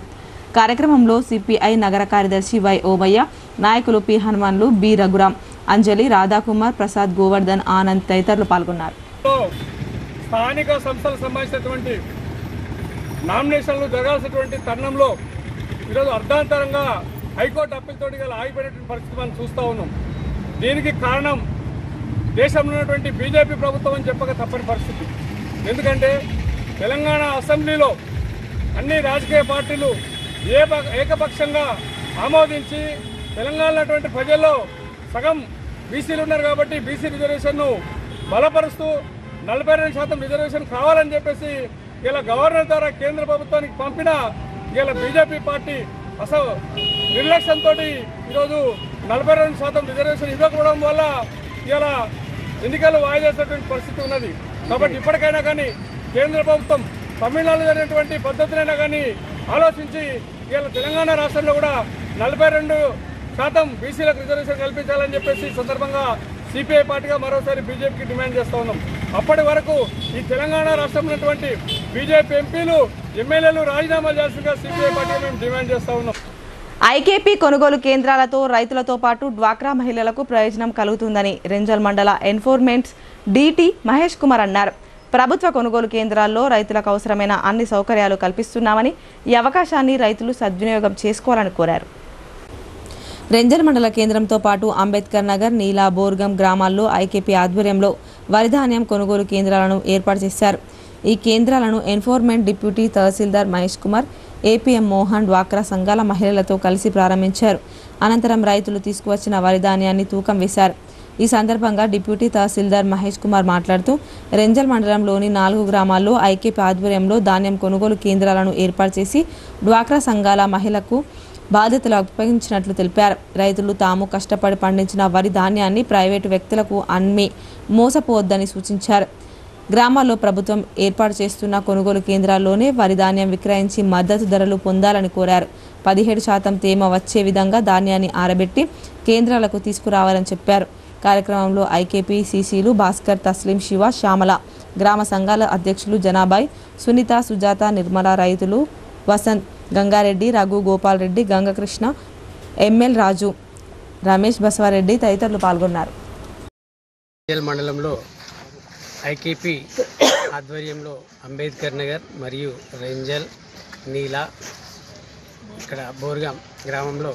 కార్యక్రమంలో సిపిఐ నగర కార్యదర్శి వై ఓబయ్య, నాయకులు పి హనుమాన్లు, బి రఘురాం, అంజలి, రాధాకుమార్, ప్రసాద్, గోవర్ధన్, ఆనంద్ తదితరులు పాల్గొన్నారు. స్థానిక సంస్థలకు సంబంధించినటువంటి నామినేషన్లు జరగాల్సినటువంటి తరుణంలో ఈరోజు అర్ధాంతరంగా హైకోర్టు అప్పీల్తోటి ఆగిపోయినటువంటి పరిస్థితి మనం చూస్తూ ఉన్నాం. దీనికి కారణం దేశంలో ఉన్నటువంటి బీజేపీ ప్రభుత్వం అని చెప్పక తప్పని పరిస్థితి. ఎందుకంటే తెలంగాణ అసెంబ్లీలో అన్ని రాజకీయ పార్టీలు ఏకపక్షంగా ఆమోదించి తెలంగాణలో ఉన్నటువంటి ప్రజల్లో సగం బీసీలు ఉన్నారు కాబట్టి బీసీ రిజర్వేషన్ను బలపరుస్తూ 42% రిజర్వేషన్ కావాలని చెప్పేసి ఇలా గవర్నర్ ద్వారా కేంద్ర ప్రభుత్వానికి పంపిన ఇలా బీజేపీ పార్టీ అసలు నిర్లక్ష్యంతో ఈరోజు 42% రిజర్వేషన్ ఇవ్వకపోవడం వల్ల ఇలా ఎన్నికలు వాయిదేసేటువంటి పరిస్థితి ఉన్నది. కాబట్టి ఇప్పటికైనా కానీ కేంద్ర ప్రభుత్వం తమిళనాడులో జరిగినటువంటి పద్ధతులైనా కానీ ఆలోచించి ఇలా తెలంగాణ రాష్ట్రంలో కూడా 42% బీసీలకు రిజర్వేషన్ కల్పించాలని చెప్పేసి సందర్భంగా సిపిఐ పార్టీగా మరోసారి బీజేపీకి డిమాండ్ చేస్తూ ఉన్నాం. అప్పటి వరకు ఈ తెలంగాణ రాష్ట్రంలో ఉన్నటువంటి బీజేపీ ఎంపీలు, ఎమ్మెల్యేలు రాజీనామా చేయాల్సిందిగా సిపిఐ పార్టీగా మేము డిమాండ్ చేస్తూ ఉన్నాం. ఐకేపీ కొనుగోలు కేంద్రాలతో రైతులతో పాటు డ్వాక్రా మహిళలకు ప్రయోజనం కలుగుతుందని రెంజల్ మండల ఎన్ఫోర్స్మెంట్ డిటి మహేష్ కుమార్ అన్నారు. ప్రభుత్వ కొనుగోలు కేంద్రాల్లో రైతులకు అవసరమైన అన్ని సౌకర్యాలు కల్పిస్తున్నామని, ఈ అవకాశాన్ని రైతులు సద్వినియోగం చేసుకోవాలని కోరారు. రెంజల్ మండల కేంద్రంతో పాటు అంబేద్కర్ నగర్, నీలా, బోర్గం గ్రామాల్లో ఐకేపీ ఆధ్వర్యంలో వరిధాన్యం కొనుగోలు కేంద్రాలను ఏర్పాటు చేశారు. ఈ కేంద్రాలను ఎన్ఫోర్స్మెంట్ డిప్యూటీ తహసీల్దార్ మహేష్ కుమార్, ఏపీఎం మోహన్ డ్వాక్రా సంఘాల మహిళలతో కలిసి ప్రారంభించారు. అనంతరం రైతులు తీసుకువచ్చిన వరిధాన్యాన్ని తూకం వేశారు. ఈ సందర్భంగా డిప్యూటీ తహసీల్దార్ మహేష్ కుమార్ మాట్లాడుతూ రెంజల్ మండలంలోని 4 గ్రామాల్లో ఐకేపీ ఆధ్వర్యంలో ధాన్యం కొనుగోలు కేంద్రాలను ఏర్పాటు చేసి డ్వాక్రా సంఘాల మహిళలకు బాధ్యతలు అప్పగించినట్లు తెలిపారు. రైతులు తాము కష్టపడి పండించిన వరి ధాన్యాన్ని ప్రైవేటు వ్యక్తులకు అమ్మి మోసపోవద్దని సూచించారు. గ్రామాల్లో ప్రభుత్వం ఏర్పాటు చేస్తున్న కొనుగోలు కేంద్రాల్లోనే వరి ధాన్యం విక్రయించి మద్దతు ధరలు పొందాలని కోరారు. 17% తేమ వచ్చే విధంగా ధాన్యాన్ని ఆరబెట్టి కేంద్రాలకు తీసుకురావాలని చెప్పారు. కార్యక్రమంలో ఐకేపీ సీసీలు భాస్కర్, తస్లీం, శివ, శ్యామల, గ్రామ సంఘాల అధ్యక్షులు జనాబాయ్, సునీత, సుజాత, నిర్మల, రైతులు వసంత్, గంగారెడ్డి, రఘు, గోపాల్ రెడ్డి, గంగకృష్ణ, ఎంఎల్ రాజు, రమేష్, బసవారెడ్డి తదితరులు పాల్గొన్నారు. మండలంలో ఐకేపీ ఆధ్వర్యంలో అంబేద్కర్ నగర్ మరియు రెంజల్, నీలా, ఇక్కడ బోర్గాం గ్రామంలో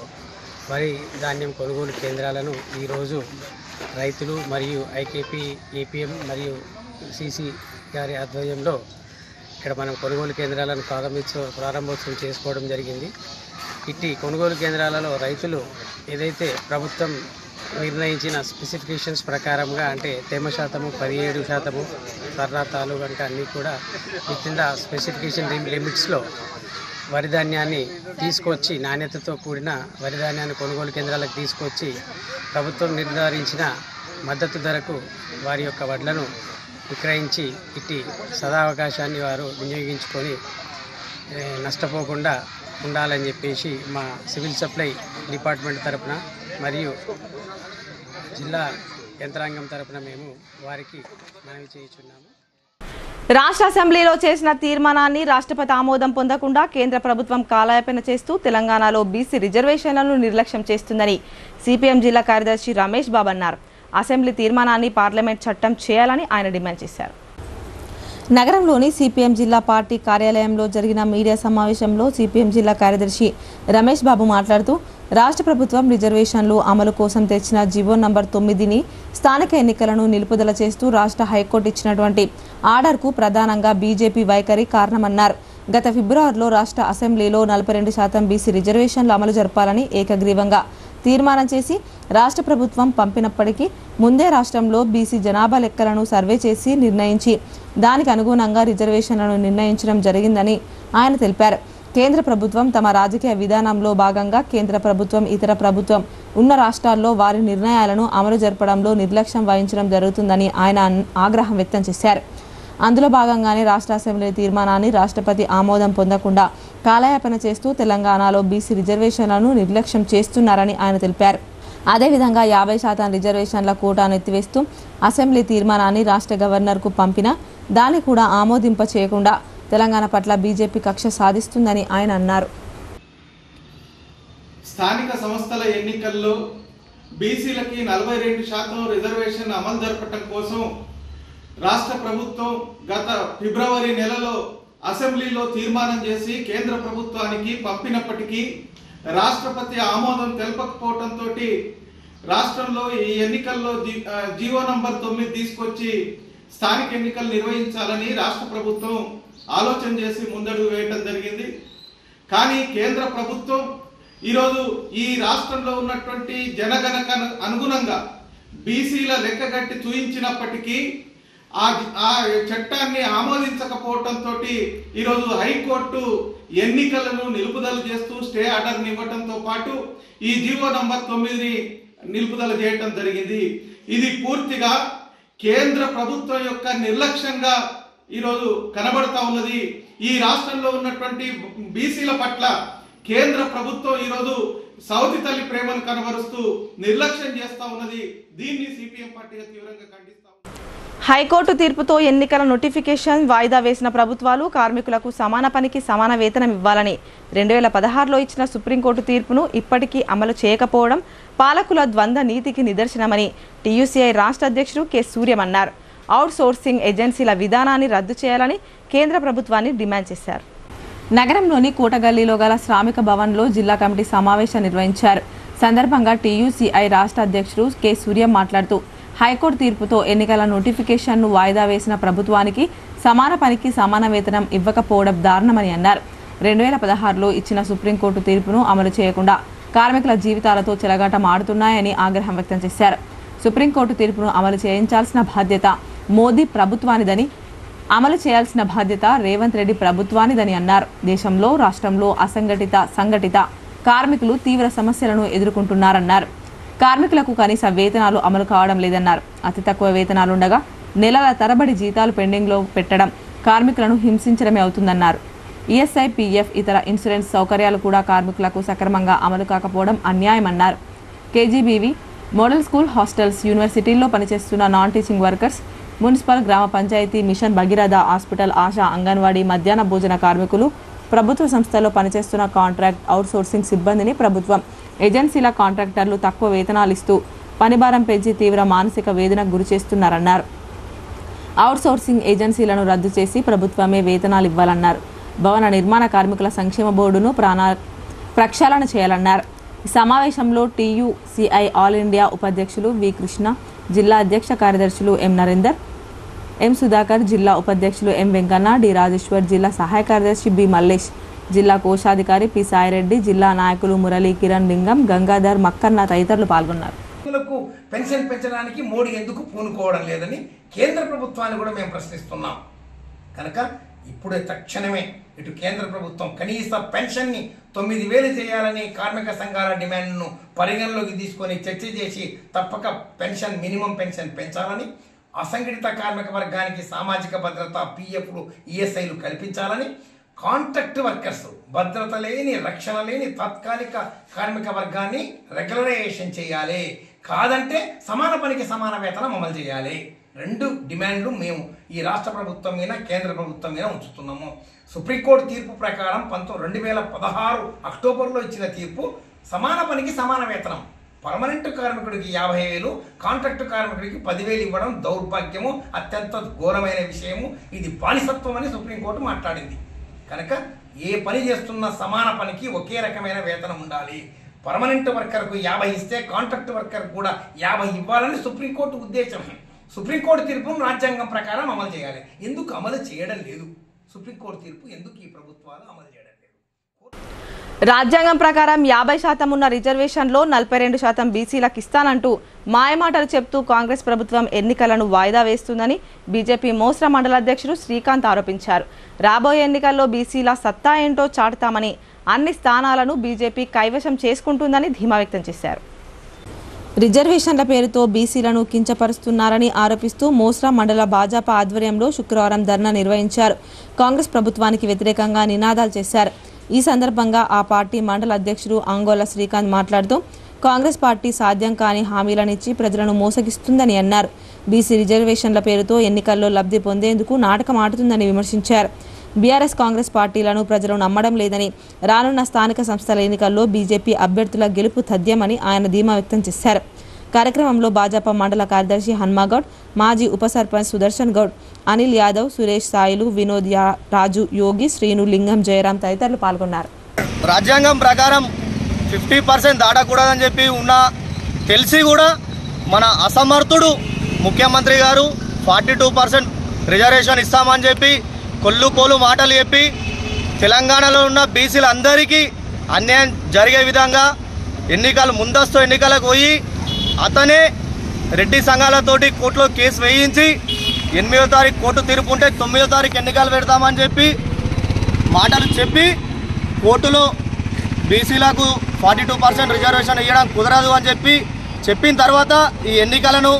వరి ధాన్యం కొనుగోలు కేంద్రాలను ఈరోజు రైతులు మరియు ఐకేపీ, ఏపీఎం మరియు సిసి గారి ఆధ్వర్యంలో ఇక్కడ మనం కొనుగోలు కేంద్రాలను ప్రారంభోత్సవం చేసుకోవడం జరిగింది. ఇట్టి కొనుగోలు కేంద్రాలలో రైతులు ఏదైతే ప్రభుత్వం నిర్ణయించిన స్పెసిఫికేషన్స్ ప్రకారంగా, అంటే తేమ శాతము 17%, సర్రాతాలు కనుక అన్నీ కూడా విత్ ఇన్ ద స్పెసిఫికేషన్ లిమిట్స్లో వరిధాన్యాన్ని తీసుకొచ్చి, నాణ్యతతో కూడిన వరిధాన్యాన్ని కొనుగోలు కేంద్రాలకు తీసుకొచ్చి ప్రభుత్వం నిర్ధారించిన మద్దతు ధరకు వారి యొక్క వడ్లను విక్రయించి ఇట్టి సదావకాశాన్ని వారు వినియోగించుకొని నష్టపోకుండా ఉండాలని చెప్పేసి మా సివిల్ సప్లై డిపార్ట్మెంట్ తరపున మరియు జిల్లా యంత్రాంగం తరపున మేము వారికి మనవి చేయుచున్నాము. రాష్ట్ర అసెంబ్లీలో చేసిన తీర్మానాన్ని రాష్ట్రపతి ఆమోదం పొందకుండా కేంద్ర ప్రభుత్వం కాలయాపన చేస్తూ తెలంగాణలో బీసీ రిజర్వేషన్లను నిర్లక్ష్యం చేస్తుందని సిపిఎం జిల్లా కార్యదర్శి రమేష్ బాబు అన్నారు. అసెంబ్లీ తీర్మానాన్ని పార్లమెంట్ చట్టం చేయాలని ఆయన డిమాండ్ చేశారు. నగరంలోని సిపిఎం జిల్లా పార్టీ కార్యాలయంలో జరిగిన మీడియా సమావేశంలో సిపిఎం జిల్లా కార్యదర్శి రమేష్ బాబు మాట్లాడుతూ రాష్ట్ర ప్రభుత్వం రిజర్వేషన్లు అమలు కోసం తెచ్చిన జీవో నంబర్ 9ని స్థానిక ఎన్నికలను నిలుపుదల చేస్తూ రాష్ట్ర హైకోర్టు ఇచ్చినటువంటి ఆర్డర్కు ప్రధానంగా బీజేపీ వైఖరి కారణమన్నారు. గత ఫిబ్రవరిలో రాష్ట్ర అసెంబ్లీలో 42% బీసీ రిజర్వేషన్లు అమలు జరపాలని ఏకగ్రీవంగా తీర్మానం చేసి రాష్ట్ర ప్రభుత్వం పంపినప్పటికీ ముందే రాష్ట్రంలో బీసీ జనాభా లెక్కలను సర్వే చేసి నిర్ణయించి దానికి అనుగుణంగా రిజర్వేషన్లను నిర్ణయించడం జరిగిందని ఆయన తెలిపారు. కేంద్ర ప్రభుత్వం తమ రాజకీయ విధానంలో భాగంగా కేంద్ర ప్రభుత్వం ఇతర ప్రభుత్వం ఉన్న రాష్ట్రాల్లో వారి నిర్ణయాలను అమలు జరపడంలో నిర్లక్ష్యం వహించడం జరుగుతుందని ఆయన ఆగ్రహం వ్యక్తం చేశారు. అందులో భాగంగానే రాష్ట్ర అసెంబ్లీ తీర్మానాన్ని రాష్ట్రపతి ఆమోదం పొందకుండా కాలయాపన చేస్తూ తెలంగాణలో బీసీ రిజర్వేషన్లను నిర్లక్ష్యం చేస్తున్నారని ఆయన తెలిపారు. అదేవిధంగా 50% రిజర్వేషన్ల కోటాను ఎత్తివేస్తూ అసెంబ్లీ తీర్మానాన్ని రాష్ట్ర గవర్నర్కు పంపినా దాన్ని కూడా ఆమోదింప చేయకుండా తెలంగాణ పట్ల బీజేపీ కక్ష సాధిస్తుందని ఆయన అన్నారు. స్థానిక సంస్థల ఎన్నికల్లో బీసీలకి 42% రిజర్వేషన్ అమలు జరపడం కోసం రాష్ట్ర ప్రభుత్వం గత ఫిబ్రవరి నెలలో అసెంబ్లీలో తీర్మానం చేసి కేంద్ర ప్రభుత్వానికి పంపినప్పటికీ రాష్ట్రపతి ఆమోదం తెలపకపోవడంతో రాష్ట్రంలో ఈ ఎన్నికల్లో జీవో నంబర్ 9 తీసుకొచ్చి స్థానిక ఎన్నికలు నిర్వహించాలని రాష్ట్ర ప్రభుత్వం ఆలోచన చేసి ముందడుగు వేయడం జరిగింది. కానీ కేంద్ర ప్రభుత్వం ఈరోజు ఈ రాష్ట్రంలో ఉన్నటువంటి జనగణన అనుగుణంగా బీసీల లెక్కగట్టి చూయించినప్పటికీ ఆ చట్టాన్ని ఆమోదించకపోవడంతో ఈరోజు హైకోర్టు ఎన్నికలను నిలుపుదల చేస్తూ స్టే ఆర్డర్ని ఇవ్వడంతో పాటు ఈ జీవో నంబర్ 9ని నిలుపుదల చేయడం జరిగింది. ఇది పూర్తిగా కేంద్ర ప్రభుత్వం యొక్క నిర్లక్ష్యంగా ఈరోజు కనబడతా ఉన్నది. ఈ రాష్ట్రంలో ఉన్నటువంటి బీసీల పట్ల కేంద్ర ప్రభుత్వం ఈరోజు సౌతి తల్లి ప్రేమను కనబరుస్తూ నిర్లక్ష్యం చేస్తా ఉన్నది. దీన్ని సిపిఎం పార్టీగా తీవ్రంగా ఖండిస్తాం. హైకోర్టు తీర్పుతో ఎన్నికల నోటిఫికేషన్ వాయిదా వేసిన ప్రభుత్వాలు కార్మికులకు సమాన పనికి సమాన వేతనం ఇవ్వాలని 2016లో ఇచ్చిన సుప్రీంకోర్టు తీర్పును ఇప్పటికీ అమలు చేయకపోవడం పాలకుల ద్వంద్వ నీతికి నిదర్శనమని టీయూసీఐ రాష్ట్ర అధ్యక్షుడు కె సూర్యం అన్నారు. అవుట్ సోర్సింగ్ ఏజెన్సీల విధానాన్ని రద్దు చేయాలని కేంద్ర ప్రభుత్వాన్ని డిమాండ్ చేశారు. నగరంలోని కోటగల్లీలో గల శ్రామిక భవన్లో జిల్లా కమిటీ సమావేశం నిర్వహించారు. సందర్భంగా టీయూసీఐ రాష్ట్ర అధ్యక్షుడు కె సూర్యం మాట్లాడుతూ హైకోర్టు తీర్పుతో ఎన్నికల నోటిఫికేషన్ను వాయిదా వేసిన ప్రభుత్వానికి సమాన పనికి సమాన వేతనం ఇవ్వకపోవడం దారుణమని అన్నారు. 2016లో ఇచ్చిన సుప్రీంకోర్టు తీర్పును అమలు చేయకుండా కార్మికుల జీవితాలతో చెలగాటం ఆడుతున్నాయని ఆగ్రహం వ్యక్తం చేశారు. సుప్రీంకోర్టు తీర్పును అమలు చేయించాల్సిన బాధ్యత మోదీ ప్రభుత్వానిదని, అమలు చేయాల్సిన బాధ్యత రేవంత్ రెడ్డి ప్రభుత్వానిదని అన్నారు. దేశంలో రాష్ట్రంలో అసంఘటిత సంఘటిత కార్మికులు తీవ్ర సమస్యలను ఎదుర్కొంటున్నారన్నారు. కార్మికులకు కనీస వేతనాలు అమలు కావడం లేదన్నారు. అతి తక్కువ వేతనాలుండగా నెలల తరబడి జీతాలు పెండింగ్లో పెట్టడం కార్మికులను హింసించడమే అవుతుందన్నారు. ఈఎస్ఐ, పీఎఫ్, ఇతర ఇన్సూరెన్స్ సౌకర్యాలు కూడా కార్మికులకు సక్రమంగా అమలు కాకపోవడం అన్యాయమన్నారు. కేజీబీవీ, మోడల్ స్కూల్, హాస్టల్స్, యూనివర్సిటీల్లో పనిచేస్తున్న నాన్ టీచింగ్ వర్కర్స్, మున్సిపల్, గ్రామ పంచాయతీ, మిషన్ భగీరథ, హాస్పిటల్, ఆశా, అంగన్వాడీ, మధ్యాహ్న భోజన కార్మికులు, ప్రభుత్వ సంస్థల్లో పనిచేస్తున్న కాంట్రాక్ట్, అవుట్సోర్సింగ్ సిబ్బందిని ప్రభుత్వం ఏజెన్సీల కాంట్రాక్టర్లు తక్కువ వేతనాలు ఇస్తూ పనిభారం పెంచి తీవ్ర మానసిక వేదనకు గురి చేస్తున్నారన్నారు. అవుట్సోర్సింగ్ ఏజెన్సీలను రద్దు చేసి ప్రభుత్వమే వేతనాలు ఇవ్వాలన్నారు. భవన నిర్మాణ కార్మికుల సంక్షేమ బోర్డును ప్రక్షాళన చేయాలన్నారు. ఈ సమావేశంలో టీయూసీఐ ఆల్ ఇండియా ఉపాధ్యక్షులు వి కృష్ణ, జిల్లా అధ్యక్ష కార్యదర్శులు ఎం నరేందర్, ఎం సుధాకర్, జిల్లా ఉపాధ్యక్షులు ఎం వెంకన్న, డి రాజేశ్వర్, జిల్లా సహాయ కార్యదర్శి బి మల్లేష్, జిల్లా కోశాధికారి పి సాయిరెడ్డి, జిల్లా నాయకులు మురళీ, కిరణ్, లింగం, గంగాధర్, మక్కన్న తదితరులు పాల్గొన్నారు. పెన్షన్ పెంచడానికి మోడీ ఎందుకు పూనుకోవడం లేదని కేంద్ర ప్రభుత్వాన్ని కూడా మేము ప్రశ్నిస్తున్నాం. కనుక ఇప్పుడే తక్షణమే ఇటు కేంద్ర ప్రభుత్వం కనీస పెన్షన్ని 9,000 చేయాలని కార్మిక సంఘాల డిమాండ్ను పరిగణలోకి తీసుకొని చర్చ చేసి తప్పక పెన్షన్, మినిమం పెన్షన్ పెంచాలని, అసంఘటిత కార్మిక వర్గానికి సామాజిక భద్రత, పీఎఫ్లు, ఈఎస్ఐలు కల్పించాలని, కాంట్రాక్ట్ వర్కర్స్, భద్రత లేని, రక్షణ లేని తాత్కాలిక కార్మిక వర్గాన్ని రెగ్యులరైజేషన్ చేయాలి. కాదంటే సమాన పనికి సమాన వేతనం అమలు చేయాలి. 2 డిమాండ్లు మేము ఈ రాష్ట్ర ప్రభుత్వం మీద, కేంద్ర ప్రభుత్వం మీద ఉంచుతున్నాము. సుప్రీంకోర్టు తీర్పు ప్రకారం 2016 అక్టోబర్లో ఇచ్చిన తీర్పు సమాన పనికి సమాన వేతనం, పర్మనెంట్ కార్మికుడికి 50,000, కాంట్రాక్టు కార్మికుడికి 10,000 ఇవ్వడం దౌర్భాగ్యము, అత్యంత ఘోరమైన విషయము. ఇది బానిసత్వం అని సుప్రీంకోర్టు మాట్లాడింది. కనుక ఏ పని చేస్తున్న సమాన పనికి ఒకే రకమైన వేతనం ఉండాలి. పర్మనెంట్ వర్కర్కు 50 ఇస్తే కాంట్రాక్ట్ వర్కర్ కూడా 50 ఇవ్వాలని సుప్రీంకోర్టు ఉద్దేశం. సుప్రీంకోర్టు తీర్పును రాజ్యాంగం ప్రకారం అమలు చేయాలి. ఎందుకు అమలు చేయడం లేదు? సుప్రీంకోర్టు తీర్పు ఎందుకు ఈ ప్రభుత్వాలు అమలు చేయడం లేదు? రాజ్యాంగం ప్రకారం 50% ఉన్న రిజర్వేషన్లో 42% బీసీలకు ఇస్తానంటూ మాయమాటలు చెప్తూ కాంగ్రెస్ ప్రభుత్వం ఎన్నికలను వాయిదా వేస్తుందని బీజేపీ మోస్రా మండల అధ్యక్షుడు శ్రీకాంత్ ఆరోపించారు. రాబోయే ఎన్నికల్లో బీసీల సత్తా ఏంటో చాటుతామని, అన్ని స్థానాలను బీజేపీ కైవశం చేసుకుంటుందని ధీమా వ్యక్తం చేశారు. రిజర్వేషన్ల పేరుతో బీసీలను కించపరుస్తున్నారని ఆరోపిస్తూ మోస్రా మండల భాజపా ఆధ్వర్యంలో శుక్రవారం ధర్నా నిర్వహించారు. కాంగ్రెస్ ప్రభుత్వానికి వ్యతిరేకంగా నినాదాలు చేశారు. ఈ సందర్భంగా ఆ పార్టీ మండల అధ్యక్షుడు అంగోల శ్రీకాంత్ మాట్లాడుతూ కాంగ్రెస్ పార్టీ సాధ్యం కాని హామీలనిచ్చి ప్రజలను మోసగిస్తుందని అన్నారు. బీసీ రిజర్వేషన్ల పేరుతో ఎన్నికల్లో లబ్ధి పొందేందుకు నాటకం ఆడుతుందని విమర్శించారు. బీఆర్ఎస్ కాంగ్రెస్ పార్టీలను ప్రజలు నమ్మడం లేదని, రానున్న స్థానిక సంస్థల ఎన్నికల్లో బీజేపీ అభ్యర్థుల గెలుపు తథ్యమని ఆయన ధీమా వ్యక్తం చేశారు. కార్యక్రమంలో భాజపా మండల కార్యదర్శి హన్మాగౌడ్, మాజీ ఉప సర్పంచ్ సుదర్శన్ గౌడ్, అనిల్ యాదవ్, సురేష్ సాయిలు, వినోద్ రాజు, యోగి, శ్రీను, లింగం, జయరాం తదితరులు పాల్గొన్నారు. రాజ్యాంగం ప్రకారం 50% దాటకూడదని చెప్పి ఉన్నా తెలిసి కూడా మన అసమర్థుడు ముఖ్యమంత్రి గారు 42% రిజర్వేషన్ ఇస్తామని చెప్పి కొల్లు మాటలు చెప్పి తెలంగాణలో ఉన్న బీసీలందరికీ అన్యాయం జరిగే విధంగా ముందస్తు ఎన్నికలకు పోయి అతనే రెడ్డి సంఘాలతోటి కోర్టులో కేసు వేయించి 8వ తారీఖు కోర్టు తీర్పు ఉంటే 9వ తారీఖు ఎన్నికలు పెడతామని చెప్పి మాటలు చెప్పి కోర్టులో బీసీలకు 42% రిజర్వేషన్ ఇవ్వడం కుదరదు అని చెప్పిన తర్వాత ఈ ఎన్నికలను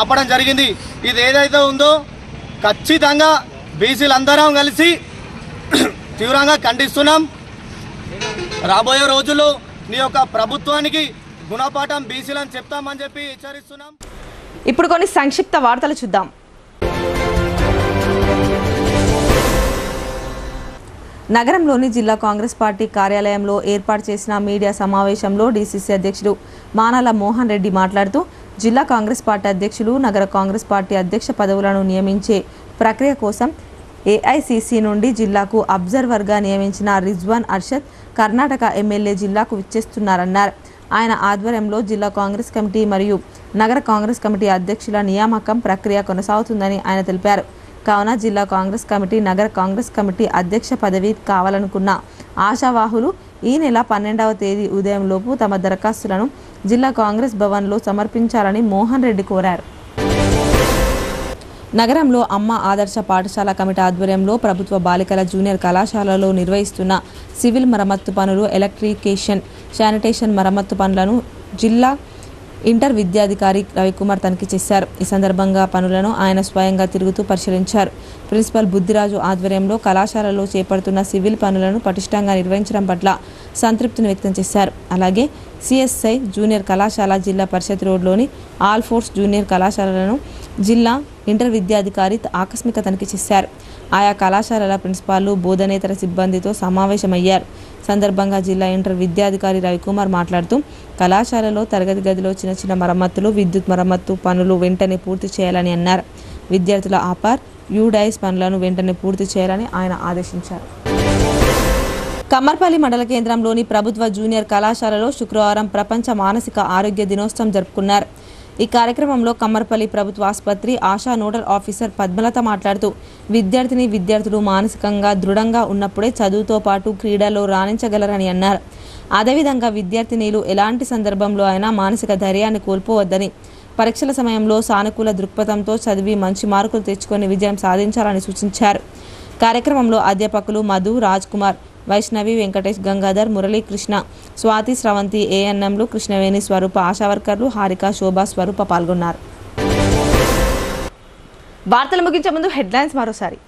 ఆపడం జరిగింది. ఇది ఏదైతే ఉందో ఖచ్చితంగా బీసీలందరం కలిసి తీవ్రంగా ఖండిస్తున్నాం. రాబోయే రోజుల్లో నీ యొక్క ప్రభుత్వానికి గుణపాఠం బీసీలను చెప్తామని చెప్పి హెచ్చరిస్తున్నాం. ఇప్పుడు కొన్ని సంక్షిప్త వార్తలు చూద్దాం. నగరంలోని జిల్లా కాంగ్రెస్ పార్టీ కార్యాలయంలో ఏర్పాటు చేసిన మీడియా సమావేశంలో డీసీసీ అధ్యక్షుడు మానాల మోహన్ రెడ్డి మాట్లాడుతూ జిల్లా కాంగ్రెస్ పార్టీ అధ్యక్షులు, నగర కాంగ్రెస్ పార్టీ అధ్యక్ష పదవులను నియమించే ప్రక్రియ కోసం ఏఐసీసీ నుండి జిల్లాకు అబ్జర్వర్గా నియమించిన రిజ్వాన్ అర్షద్ కర్ణాటక ఎమ్మెల్యే జిల్లాకు విచ్చేస్తున్నారన్నారు. ఆయన ఆధ్వర్యంలో జిల్లా కాంగ్రెస్ కమిటీ మరియు నగర కాంగ్రెస్ కమిటీ అధ్యక్షుల నియామకం ప్రక్రియ కొనసాగుతుందని ఆయన తెలిపారు. కావున జిల్లా కాంగ్రెస్ కమిటీ, నగర కాంగ్రెస్ కమిటీ అధ్యక్ష పదవి కావాలనుకున్న ఆశావాహులు ఈ నెల 12వ తేదీ ఉదయంలోపు తమ దరఖాస్తులను జిల్లా కాంగ్రెస్ భవన్లో సమర్పించాలని మోహన్ రెడ్డి కోరారు. నగరంలో అమ్మ ఆదర్శ పాఠశాల కమిటీ ఆధ్వర్యంలో ప్రభుత్వ బాలికల జూనియర్ కళాశాలలో నిర్వహిస్తున్న సివిల్ మరమ్మత్తు పనులు, ఎలక్ట్రికేషన్, శానిటేషన్ మరమ్మత్తు పనులను జిల్లా ఇంటర్ విద్యాధికారి రవికుమార్ తనిఖీ చేశారు. ఈ సందర్భంగా పనులను ఆయన స్వయంగా తిరుగుతూ పరిశీలించారు. ప్రిన్సిపల్ బుద్ధిరాజు ఆధ్వర్యంలో కళాశాలలో చేపడుతున్న సివిల్ పనులను పటిష్టంగా నిర్వహించడం పట్ల సంతృప్తిని వ్యక్తం చేశారు. అలాగే సిఎస్ఐ జూనియర్ కళాశాల, జిల్లా పరిషత్ రోడ్లోని ఆల్ ఫోర్స్ జూనియర్ కళాశాలలను జిల్లా ఇంటర్ విద్యాధికారి ఆకస్మిక తనిఖీ చేశారు. ఆయా కళాశాలల ప్రిన్సిపాల్లు, బోధనేతర సిబ్బందితో సమావేశమయ్యారు. సందర్భంగా జిల్లా ఇంటర్ విద్యాధికారి రవికుమార్ మాట్లాడుతూ కళాశాలలో తరగతి గదిలో చిన్న మరమ్మతులు, విద్యుత్ మరమ్మత్తు పనులు వెంటనే పూర్తి చేయాలని అన్నారు. విద్యార్థుల ఆపార్, యూడైస్ పనులను వెంటనే పూర్తి చేయాలని ఆయన ఆదేశించారు. కమ్మర్పల్లి మండల కేంద్రంలోని ప్రభుత్వ జూనియర్ కళాశాలలో శుక్రవారం ప్రపంచ మానసిక ఆరోగ్య దినోత్సవం జరుపుకున్నారు. ఈ కార్యక్రమంలో కమ్మర్పల్లి ప్రభుత్వ ఆసుపత్రి ఆశా నోడల్ ఆఫీసర్ పద్మలత మాట్లాడుతూ విద్యార్థులు మానసికంగా దృఢంగా ఉన్నప్పుడే చదువుతో పాటు క్రీడల్లో రాణించగలరని అన్నారు. అదేవిధంగా విద్యార్థినీలు ఎలాంటి సందర్భంలో అయినా మానసిక ధైర్యాన్ని కోల్పోవద్దని, పరీక్షల సమయంలో సానుకూల దృక్పథంతో చదివి మంచి మార్కులు తెచ్చుకొని విజయం సాధించాలని సూచించారు. కార్యక్రమంలో అధ్యాపకులు మధు, రాజ్ కుమార్, వైష్ణవి, వెంకటేష్, గంగాధర్, మురళీకృష్ణ, స్వాతి, స్రవంతి, ఏఎన్ఎంలు, కృష్ణవేణి, స్వరూప, ఆశా వర్కర్లు, హారిక, శోభ, స్వరూప పాల్గొన్నారు. వార్తలు ముగించే ముందు హెడ్లైన్స్ మరోసారి.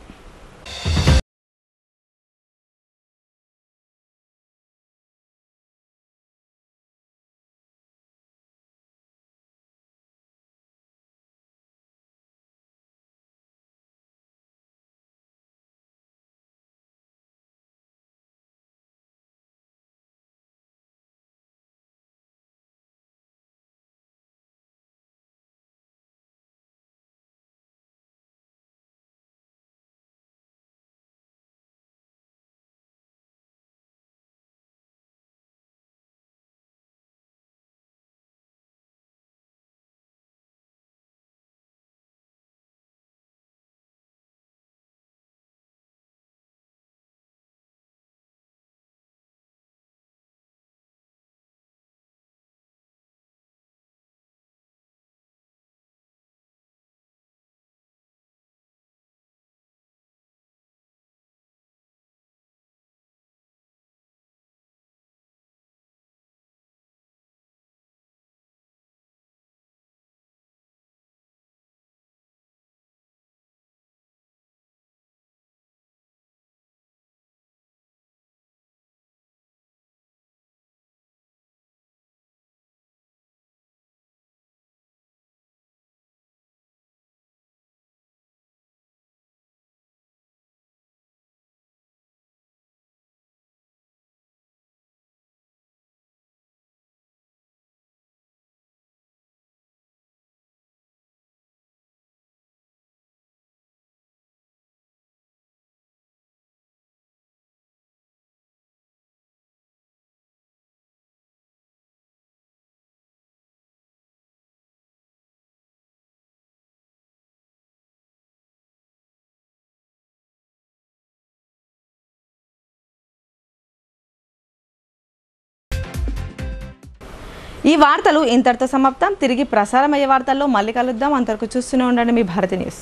ఈ వార్తలు ఇంతటితో సమాప్తం. తిరిగి ప్రసారమయ్యే వార్తల్లో మళ్ళీ కలుద్దాం. అంతవరకు చూస్తూనే ఉండండి మీ భారతి న్యూస్.